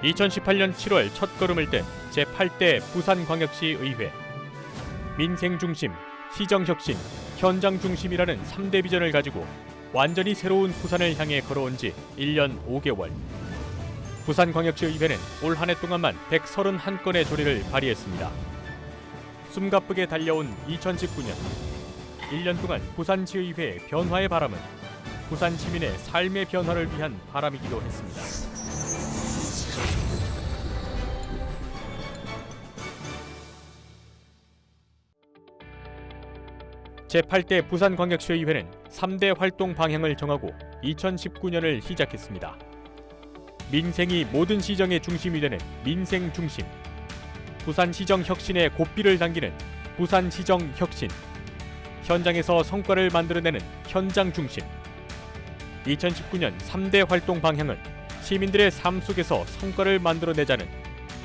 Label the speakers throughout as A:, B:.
A: 2018년 7월 첫걸음을 뗀 제8대 부산광역시의회. 민생중심, 시정혁신, 현장중심이라는 3대 비전을 가지고 완전히 새로운 부산을 향해 걸어온 지 1년 5개월. 부산광역시의회는 올 한 해 동안만 131건의 조례를 발의했습니다. 숨가쁘게 달려온 2019년. 1년 동안 부산시의회의 변화의 바람은 부산 시민의 삶의 변화를 위한 바람이기도 했습니다. 제8대 부산광역시의회는 3대 활동 방향을 정하고 2019년을 시작했습니다. 민생이 모든 시정의 중심이 되는 민생중심, 부산시정 혁신의 고삐를 당기는 부산시정 혁신, 현장에서 성과를 만들어내는 현장중심. 2019년 3대 활동 방향은 시민들의 삶 속에서 성과를 만들어내자는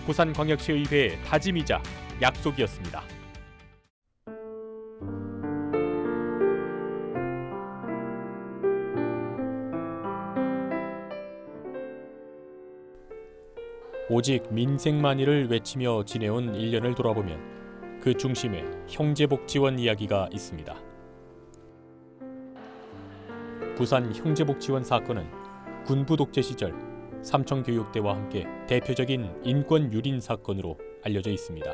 A: 부산광역시의회의 다짐이자 약속이었습니다. 오직 민생만이를 외치며 지내온 1년을 돌아보면 그 중심에 형제복지원 이야기가 있습니다. 부산 형제복지원 사건은 군부 독재 시절 삼청교육대와 함께 대표적인 인권 유린 사건으로 알려져 있습니다.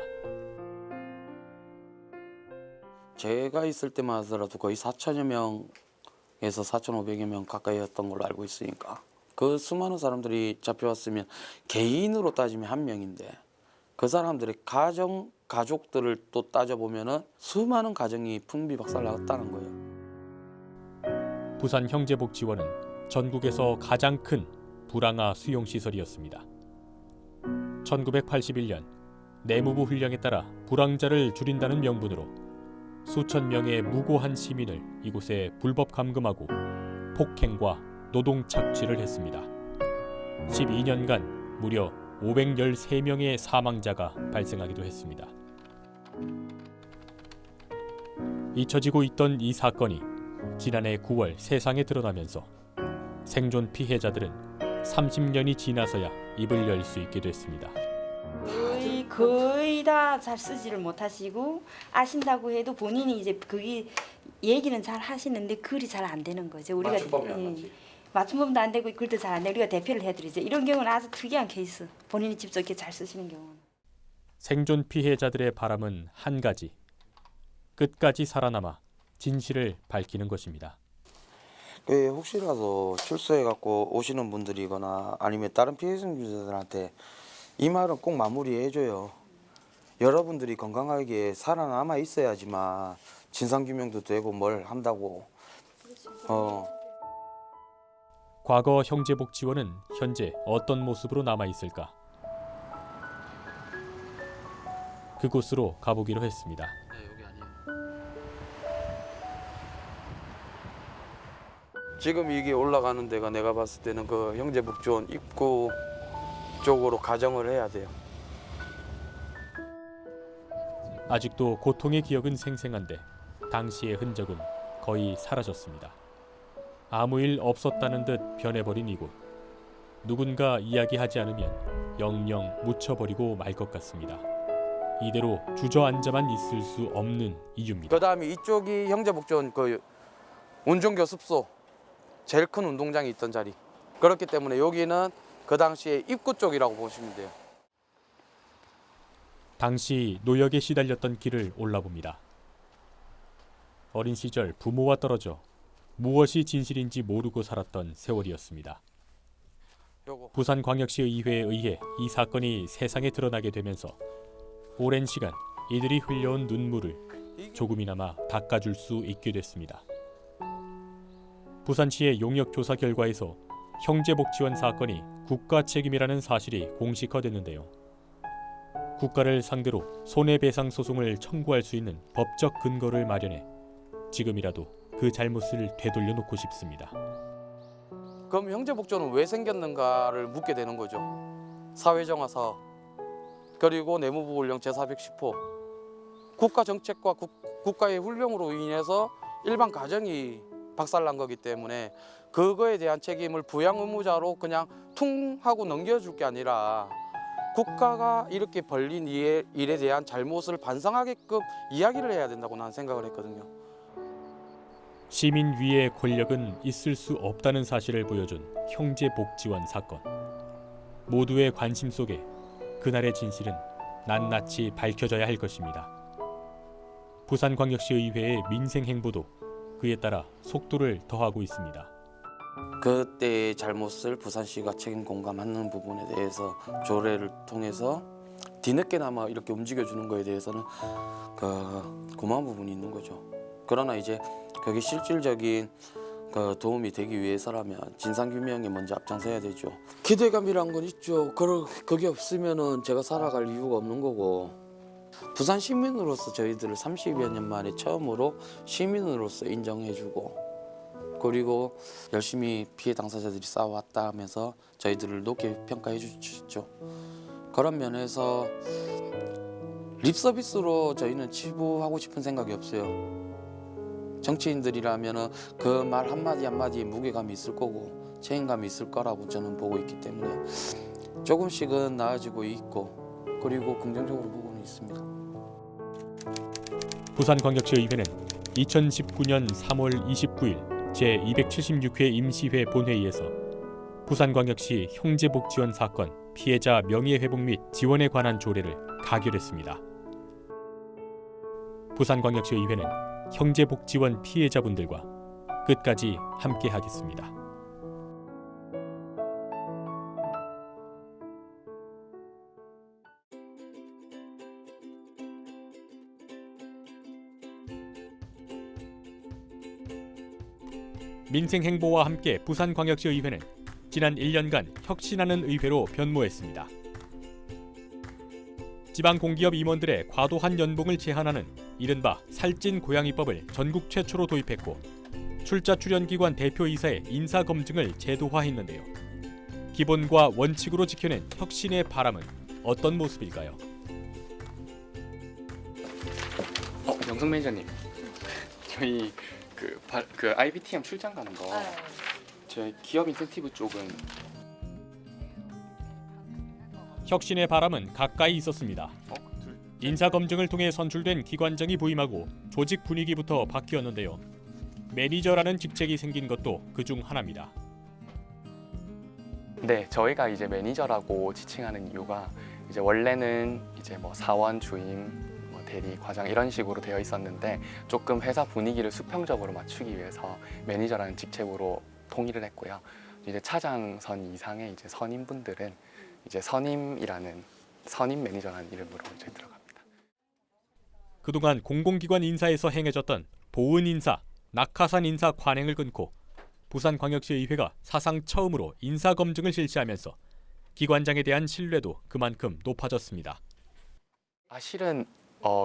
B: 제가 있을 때만 하더라도 거의 4천여 명에서 4,500여 명 가까이였던 걸로 알고 있으니까 그 수많은 사람들이 잡혀왔으면 개인으로 따지면 한 명인데 그 사람들의 가족들을 또 따져보면은 수많은 가정이 풍비박살 났다는 거예요.
A: 부산 형제복지원은 전국에서 가장 큰 불황아 수용시설이었습니다. 1981년 내무부 훈령에 따라 불황자를 줄인다는 명분으로 수천 명의 무고한 시민을 이곳에 불법 감금하고 폭행과 노동 착취를 했습니다. 12년간 무려 513명의 사망자가 발생하기도 했습니다. 잊혀지고 있던 이 사건이 지난해 9월 세상에 드러나면서 생존 피해자들은 30년이 지나서야 입을 열 수 있게 됐습니다.
C: 거의 다 잘 쓰지를 못하시고 아신다고 해도 본인이 이제 그게 얘기는 잘 하시는데 글이 잘 안 되는 거죠. 우리가 맞춤법도 안 되고 글도 잘 안 되고 우리가 대표를 해드리죠. 이런 경우는 아주 특이한 케이스. 본인이 직접 이렇게 잘 쓰시는 경우는.
A: 생존 피해자들의 바람은 한 가지. 끝까지 살아남아 진실을 밝히는 것입니다.
B: 혹시라도 출소해갖고 오시는 분들이거나 아니면 다른 피해자들한테 이 말은 꼭 마무리해줘요. 여러분들이 건강하게 살아남아 있어야지만 진상규명도 되고 뭘 한다고.
A: 과거 형제복지원은 현재 어떤 모습으로 남아있을까? 그곳으로 가보기로 했습니다.
B: 여기 아니에요. 지금 이게 올라가는 데가 내가 봤을 때는 그 형제복지원 입구 쪽으로 가정을 해야 돼요.
A: 아직도 고통의 기억은 생생한데 당시의 흔적은 거의 사라졌습니다. 아무 일 없었다는 듯 변해버린 이곳. 누군가 이야기하지 않으면 영영 묻혀버리고 말 것 같습니다. 이대로 주저앉아만 있을 수 없는 이유입니다.
B: 그다음에 이쪽이 형제복지원 그 운동교습소 제일 큰 운동장이 있던 자리. 그렇기 때문에 여기는 그 당시에 입구 쪽이라고 보시면 돼요.
A: 당시 노역에 시달렸던 길을 올라봅니다. 어린 시절 부모와 떨어져 무엇이 진실인지 모르고 살았던 세월이었습니다. 부산광역시의회에 의해 이 사건이 세상에 드러나게 되면서 오랜 시간 이들이 흘려온 눈물을 조금이나마 닦아줄 수 있게 됐습니다. 부산시의 용역조사 결과에서 형제복지원 사건이 국가 책임이라는 사실이 공식화됐는데요. 국가를 상대로 손해배상 소송을 청구할 수 있는 법적 근거를 마련해 지금이라도 그 잘못을 되돌려 놓고 싶습니다.
B: 그럼 형제복지원은 왜 생겼는가를 묻게 되는 거죠. 사회정화 사업, 그리고 내무부 훈령 제410호, 국가 정책과 국가의 훈령으로 인해서 일반 가정이 박살난 거기 때문에 그거에 대한 책임을 부양 의무자로 그냥 퉁 하고 넘겨줄 게 아니라 국가가 이렇게 벌린 일에 대한 잘못을 반성하게끔 이야기를 해야 된다고 나는 생각을 했거든요.
A: 시민 위의 권력은 있을 수 없다는 사실을 보여준 형제복지원 사건. 모두의 관심 속에 그날의 진실은 낱낱이 밝혀져야 할 것입니다. 부산광역시의회의 민생 행보도 그에 따라 속도를 더하고 있습니다.
B: 그때의 잘못을 부산시가 책임 공감하는 부분에 대해서 조례를 통해서 뒤늦게나마 이렇게 움직여주는 거에 대해서는 고마운 부분이 있는 거죠. 그러나 이제 그게 실질적인 도움이 되기 위해서라면 진상규명에 먼저 앞장서야 되죠. 기대감이란 건 있죠. 그게 없으면은 제가 살아갈 이유가 없는 거고, 부산 시민으로서 저희들을 30여 년 만에 처음으로 시민으로서 인정해주고, 그리고 열심히 피해 당사자들이 싸워왔다 하면서 저희들을 높게 평가해 주셨죠. 그런 면에서 립 서비스로 저희는 치부하고 싶은 생각이 없어요. 정치인들이라면 그 말 한마디 한마디에 무게감이 있을 거고 책임감이 있을 거라고 저는 보고 있기 때문에 조금씩은 나아지고 있고, 그리고 긍정적으로 보고는 있습니다.
A: 부산광역시의회는 2019년 3월 29일 제276회 임시회 본회의에서 부산광역시 형제복지원 사건 피해자 명예회복 및 지원에 관한 조례를 가결했습니다. 부산광역시의회는 형제복지원 피해자분들과 끝까지 함께하겠습니다. 민생 행보와 함께 부산광역시의회는 지난 1년간 혁신하는 의회로 변모했습니다. 지방공기업 임원들의 과도한 연봉을 제한하는 이른바 살찐 고양이법을 전국 최초로 도입했고, 출자 출연기관 대표이사의 인사검증을 제도화했는데요. 기본과 원칙으로 지켜낸 혁신의 바람은 어떤 모습일까요?
D: 영성 매니저님, 저희 그 IBTM 출장 가는 거 저희 기업 인센티브 쪽은
A: 혁신의 바람은 가까이 있었습니다. 인사검증을 통해 선출된 기관장이 부임하고 조직 분위기부터 바뀌었는데요. 매니저라는 직책이 생긴 것도 그중 하나입니다.
D: 네, 저희가 이제 매니저라고 지칭하는 이유가 이제 원래는 이제 뭐 사원, 주임, 뭐 대리, 과장 이런 식으로 되어 있었는데 조금 회사 분위기를 수평적으로 맞추기 위해서 매니저라는 직책으로 통일을 했고요. 이제 차장선 이상의 이제 선임분들은 이제 선임이라는 선임 매니저라는 이름으로 이제 들어갑니다.
A: 그동안 공공기관 인사에서 행해졌던 보은 인사, 낙하산 인사 관행을 끊고 부산광역시의회가 사상 처음으로 인사검증을 실시하면서 기관장에 대한 신뢰도 그만큼 높아졌습니다.
D: 실은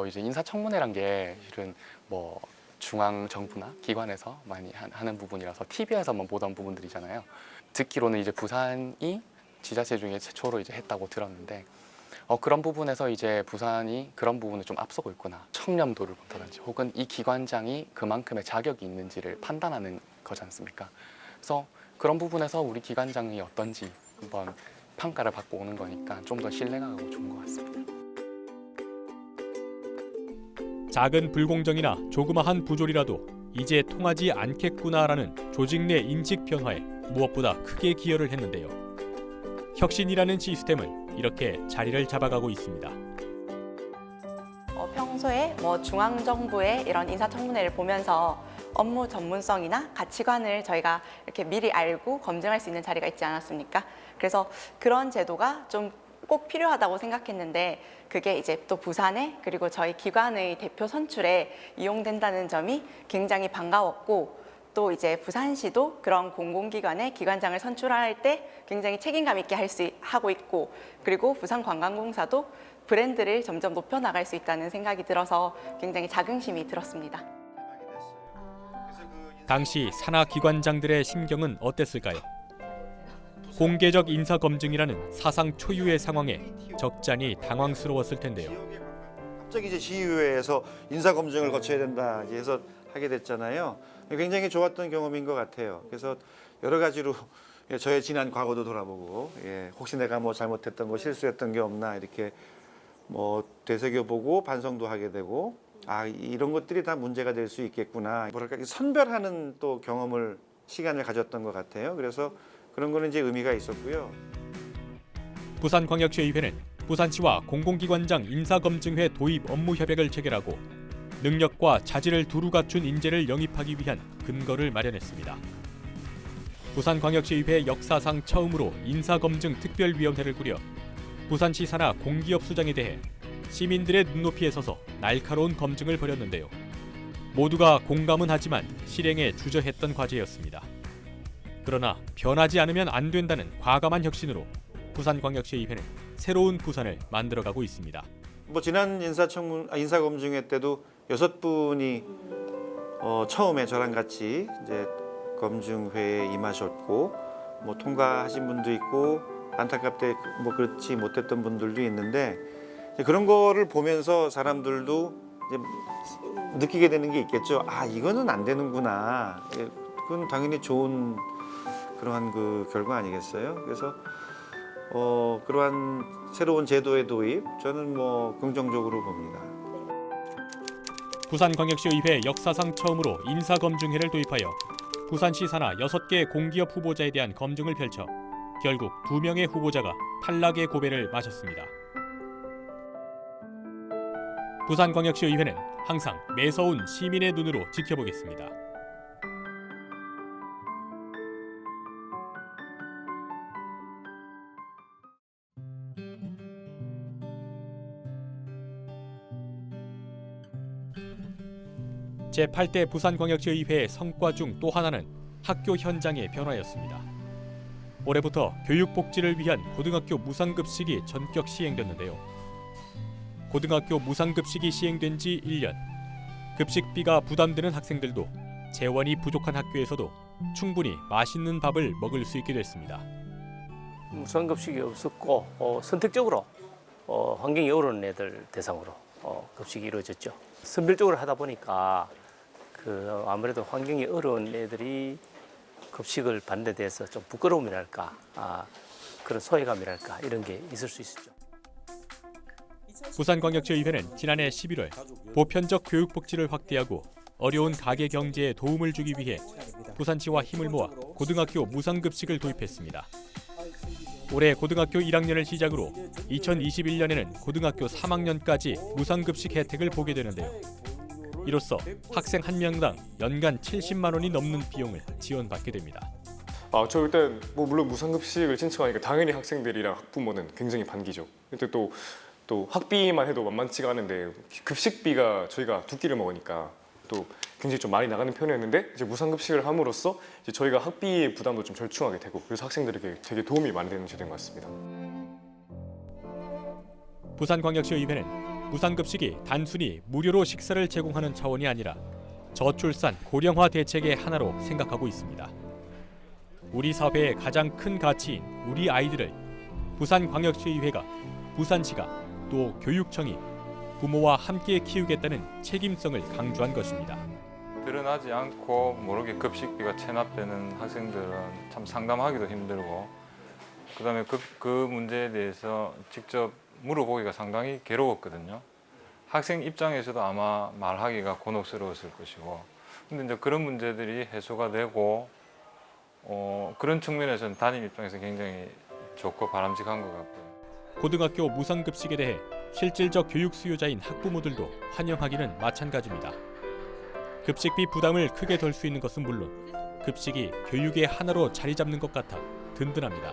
D: 이제 인사청문회란 게 실은 뭐 중앙 정부나 기관에서 많이 하는 부분이라서 TV에서만 보던 부분들이잖아요. 듣기로는 이제 부산이 지자체 중에 최초로 이제 했다고 들었는데 그런 부분에서 이제 부산이 그런 부분을 좀 앞서고 있구나. 청렴도를 본다든지 혹은 이 기관장이 그만큼의 자격이 있는지를 판단하는 거지 않습니까? 그래서 그런 부분에서 우리 기관장이 어떤지 한번 평가를 받고 오는 거니까 좀 더 신뢰가 가고 좋은 것 같습니다.
A: 작은 불공정이나 조그마한 부조리라도 이제 통하지 않겠구나라는 조직 내 인식 변화에 무엇보다 크게 기여를 했는데요. 혁신이라는 시스템을 이렇게 자리를 잡아가고 있습니다.
E: 평소에 뭐 중앙정부의 이런 인사청문회를 보면서 업무 전문성이나 가치관을 저희가 이렇게 미리 알고 검증할 수 있는 자리가 있지 않았습니까? 그래서 그런 제도가 좀 꼭 필요하다고 생각했는데 그게 이제 또 부산에 그리고 저희 기관의 대표 선출에 이용된다는 점이 굉장히 반가웠고, 또 이제 부산시도 그런 공공기관의 기관장을 선출할 때 굉장히 책임감 있게 하고 있고, 그리고 부산관광공사도 브랜드를 점점 높여나갈 수 있다는 생각이 들어서 굉장히 자긍심이 들었습니다.
A: 당시 산하 기관장들의 심경은 어땠을까요? 공개적 인사검증이라는 사상 초유의 상황에 적잖이 당황스러웠을 텐데요.
F: 갑자기 이제 시의회에서 인사 검증을 거쳐야 된다 해서 하게 됐잖아요. 굉장히 좋았던 경험인 것 같아요. 그래서 여러 가지로 저의 지난 과거도 돌아보고 혹시 내가 뭐 잘못했던 거 실수했던 게 없나 이렇게 뭐 되새겨보고 반성도 하게 되고 이런 것들이 다 문제가 될 수 있겠구나 뭐랄까 선별하는 또 경험을 시간을 가졌던 것 같아요. 그래서 그런 거는 이제 의미가 있었고요.
A: 부산광역시의회는 부산시와 공공기관장 인사검증회 도입 업무 협약을 체결하고 능력과 자질을 두루 갖춘 인재를 영입하기 위한 근거를 마련했습니다. 부산광역시의회 역사상 처음으로 인사검증 특별위원회를 꾸려 부산시 산하 공기업 수장에 대해 시민들의 눈높이에 서서 날카로운 검증을 벌였는데요. 모두가 공감은 하지만 실행에 주저했던 과제였습니다. 그러나 변하지 않으면 안 된다는 과감한 혁신으로 부산광역시의회는 새로운 부산을 만들어가고 있습니다.
F: 뭐 지난 인사검증회 때도 6분이 처음에 저랑 같이 이제 검증회에 임하셨고 뭐 통과하신 분도 있고 안타깝게 뭐 그렇지 못했던 분들도 있는데 그런 거를 보면서 사람들도 이제 느끼게 되는 게 있겠죠. 이거는 안 되는구나. 그건 당연히 좋은 그러한 그 결과 아니겠어요? 그래서 그러한 새로운 제도의 도입 저는 뭐 긍정적으로 봅니다.
A: 부산광역시의회 역사상 처음으로 인사검증회를 도입하여 부산시 산하 6개 공기업 후보자에 대한 검증을 펼쳐 결국 2명의 후보자가 탈락의 고배를 마셨습니다. 부산광역시의회는 항상 매서운 시민의 눈으로 지켜보겠습니다. 제8대 부산광역시의회의 성과 중 또 하나는 학교 현장의 변화였습니다. 올해부터 교육복지를 위한 고등학교 무상급식이 전격 시행됐는데요. 고등학교 무상급식이 시행된 지 1년, 급식비가 부담되는 학생들도 재원이 부족한 학교에서도 충분히 맛있는 밥을 먹을 수 있게 됐습니다.
G: 무상급식이 없었고 선택적으로 환경이 어려운 애들 대상으로 급식이 이루어졌죠. 선별적으로 하다 보니까 아무래도 환경이 어려운 애들이 급식을 받는 데 대해서 좀 부끄러움이랄까 그런 소외감이랄까 이런 게 있을 수 있었죠.
A: 부산광역시의회는 지난해 11월 보편적 교육복지를 확대하고 어려운 가계 경제에 도움을 주기 위해 부산시와 힘을 모아 고등학교 무상급식을 도입했습니다. 올해 고등학교 1학년을 시작으로 2021년에는 고등학교 3학년까지 무상급식 혜택을 보게 되는데요. 이로써 학생 한 명당 연간 70만 원이 넘는 비용을 지원받게 됩니다.
H: 저 일단 물론 무상급식을 신청하니까 당연히 학생들이랑 학부모는 굉장히 반기죠. 근데 또 학비만 해도 만만치가 않은데 급식비가 저희가 두 끼를 먹으니까 또 굉장히 좀 많이 나가는 편이었는데 이제 무상급식을 함으로써 이제 저희가 학비 부담도 좀 절충하게 되고 그래서 학생들에게 되게 도움이 많이 되는 제도인 것 같습니다.
A: 부산광역시의회는 무상급식이 단순히 무료로 식사를 제공하는 차원이 아니라 저출산 고령화 대책의 하나로 생각하고 있습니다. 우리 사회의 가장 큰 가치인 우리 아이들을 부산광역시의회가, 부산시가, 또 교육청이 부모와 함께 키우겠다는 책임성을 강조한 것입니다.
I: 드러나지 않고 모르게 급식비가 체납되는 학생들은 참 상담하기도 힘들고 그다음에 그 문제에 대해서 직접 물어보기가 상당히 괴로웠거든요. 학생 입장에서도 아마 말하기가 곤혹스러웠을 것이고 근데 이제 그런 문제들이 해소가 되고 그런 측면에서는 담임 입장에서 굉장히 좋고 바람직한 것 같고요.
A: 고등학교 무상급식에 대해 실질적 교육 수요자인 학부모들도 환영하기는 마찬가지입니다. 급식비 부담을 크게 덜 수 있는 것은 물론 급식이 교육의 하나로 자리 잡는 것 같아 든든합니다.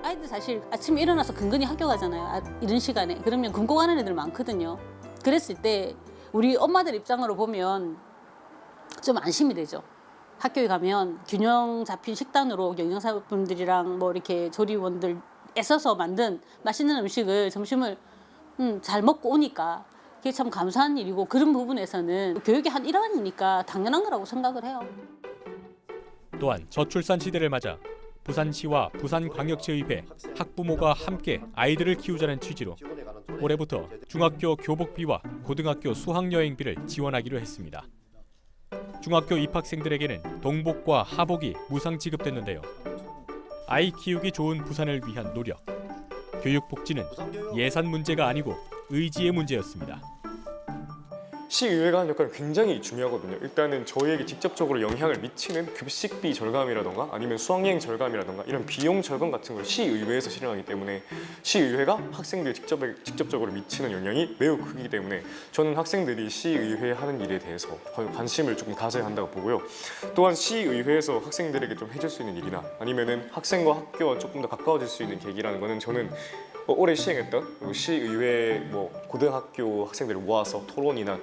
J: 아이들 사실 아침에 일어나서 근근히 학교 가잖아요. 이런 시간에. 그러면 굶고 가는 애들 많거든요. 그랬을 때 우리 엄마들 입장으로 보면 좀 안심이 되죠. 학교에 가면 균형 잡힌 식단으로 영양사분들이랑 뭐 이렇게 조리원들 애써서 만든 맛있는 음식을 점심을 잘 먹고 오니까 그게 참 감사한 일이고 그런 부분에서는 교육의 한 일환이니까 당연한 거라고 생각을 해요.
A: 또한 저출산 시대를 맞아 부산시와 부산광역시의회, 학부모가 함께 아이들을 키우자는 취지로 올해부터 중학교 교복비와 고등학교 수학여행비를 지원하기로 했습니다. 중학교 입학생들에게는 동복과 하복이 무상 지급됐는데요. 아이 키우기 좋은 부산을 위한 노력. 교육복지는 예산 문제가 아니고 의지의 문제였습니다.
H: 시의회가 하는 역할은 굉장히 중요하거든요. 일단은 저희에게 직접적으로 영향을 미치는 급식비 절감이라던가 아니면 수학여행 절감이라던가 이런 비용 절감 같은 걸 시의회에서 실행하기 때문에 시의회가 학생들에 직접적으로 미치는 영향이 매우 크기 때문에 저는 학생들이 시의회 하는 일에 대해서 관심을 조금 가져야 한다고 보고요. 또한 시의회에서 학생들에게 좀 해줄 수 있는 일이나 아니면은 학생과 학교와 조금 더 가까워질 수 있는 계기라는 거는 저는 올해 시행했던 시의회 고등학교 학생들을 모아서 토론이나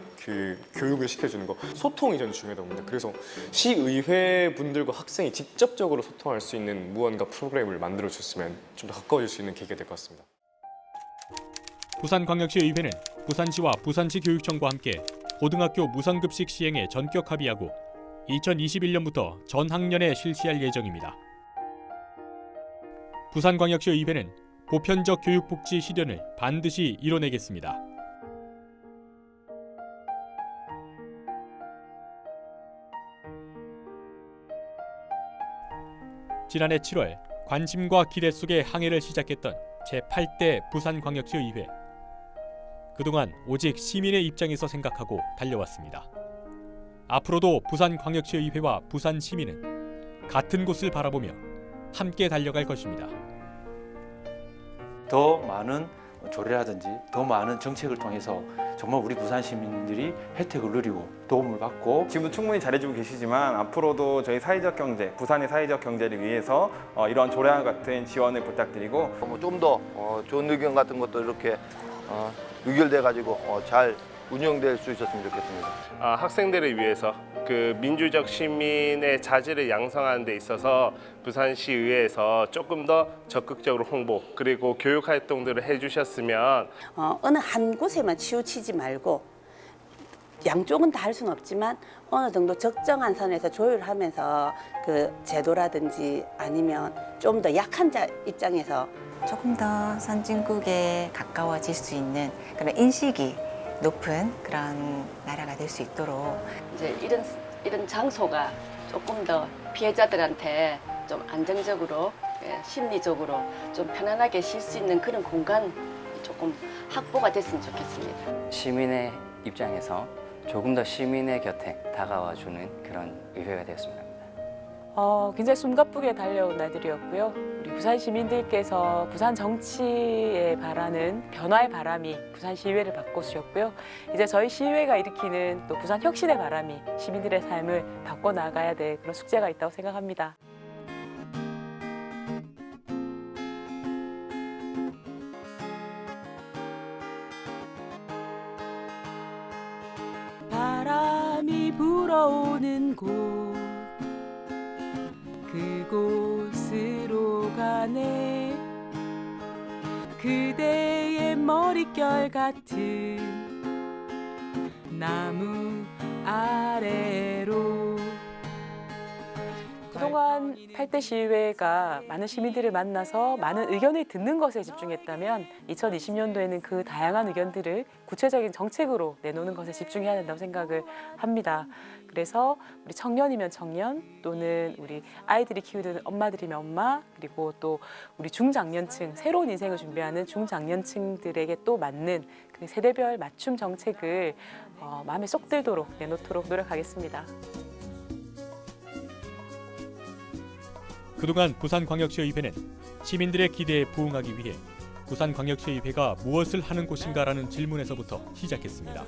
H: 교육을 시켜주는 거, 소통이 저는 중요하다고 봅니다. 그래서 시의회 분들과 학생이 직접적으로 소통할 수 있는 무언가 프로그램을 만들어줬으면 좀 더 가까워질 수 있는 계기가 될 것 같습니다.
A: 부산광역시의회는 부산시와 부산시 교육청과 함께 고등학교 무상급식 시행에 전격 합의하고 2021년부터 전 학년에 실시할 예정입니다. 부산광역시의회는 보편적 교육복지 실현을 반드시 이뤄내겠습니다. 지난해 7월 관심과 기대 속에 항해를 시작했던 제8대 부산광역시의회. 그동안 오직 시민의 입장에서 생각하고 달려왔습니다. 앞으로도 부산광역시의회와 부산 시민은 같은 곳을 바라보며 함께 달려갈 것입니다.
K: 더 많은 조례라든지 더 많은 정책을 통해서 정말 우리 부산 시민들이 혜택을 누리고 도움을 받고
L: 지금도 충분히 잘해주고 계시지만 앞으로도 저희 사회적 경제, 부산의 사회적 경제를 위해서 이런 조례와 같은 지원을 부탁드리고
M: 좀 더 좋은 의견 같은 것도 이렇게 의결돼가지고 잘 운영될 수 있었으면 좋겠습니다.
N: 학생들을 위해서 그 민주적 시민의 자질을 양성하는 데 있어서 부산시의회에서 조금 더 적극적으로 홍보 그리고 교육 활동들을 해주셨으면
O: 어느 한 곳에만 치우치지 말고 양쪽은 다 할 수는 없지만 어느 정도 적정한 선에서 조율하면서 그 제도라든지 아니면 좀 더 약한 자 입장에서
P: 조금 더 선진국에 가까워질 수 있는 그런 인식이 높은 그런 나라가 될 수 있도록
Q: 이제 이런 장소가 조금 더 피해자들한테 좀 안정적으로 심리적으로 좀 편안하게 쉴 수 있는 그런 공간 조금 확보가 됐으면 좋겠습니다.
R: 시민의 입장에서 조금 더 시민의 곁에 다가와주는 그런 의회가 되었습니다.
S: 굉장히 숨가쁘게 달려온 날들이었고요. 우리 부산 시민들께서 부산 정치에 바라는 변화의 바람이 부산 시의회를 바꿔주셨고요. 이제 저희 시의회가 일으키는 또 부산 혁신의 바람이 시민들의 삶을 바꿔나가야 될 그런 숙제가 있다고 생각합니다.
T: 바람이 불어오는 곳 그곳으로 가네 그대의 머릿결 같은 나무 아래로
S: 그동안 8대 시의회가 많은 시민들을 만나서 많은 의견을 듣는 것에 집중했다면 2020년도에는 그 다양한 의견들을 구체적인 정책으로 내놓는 것에 집중해야 된다고 생각을 합니다. 그래서 우리 청년이면 청년 또는 우리 아이들이 키우는 엄마들이면 엄마 그리고 또 우리 중장년층 새로운 인생을 준비하는 중장년층들에게 또 맞는 그 세대별 맞춤 정책을 마음에 쏙 들도록 내놓도록 노력하겠습니다.
A: 그동안 부산광역시의회는 시민들의 기대에 부응하기 위해 부산광역시의회가 무엇을 하는 곳인가라는 질문에서부터 시작했습니다.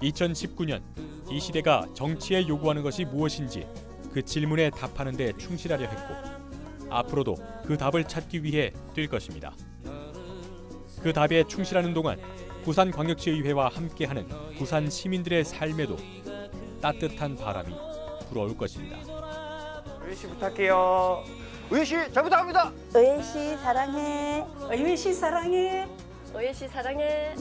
A: 2019년 이 시대가 정치에 요구하는 것이 무엇인지 그 질문에 답하는 데 충실하려 했고 앞으로도 그 답을 찾기 위해 뛸 것입니다. 그 답에 충실하는 동안 부산광역시의회와 함께하는 부산 시민들의 삶에도 따뜻한 바람이 불어올 것입니다.
L: 의회씨 부탁해요.
M: 의회씨 잘 부탁합니다.
O: 의회씨 사랑해.
J: 의회씨 사랑해.
Q: 의회씨 사랑해.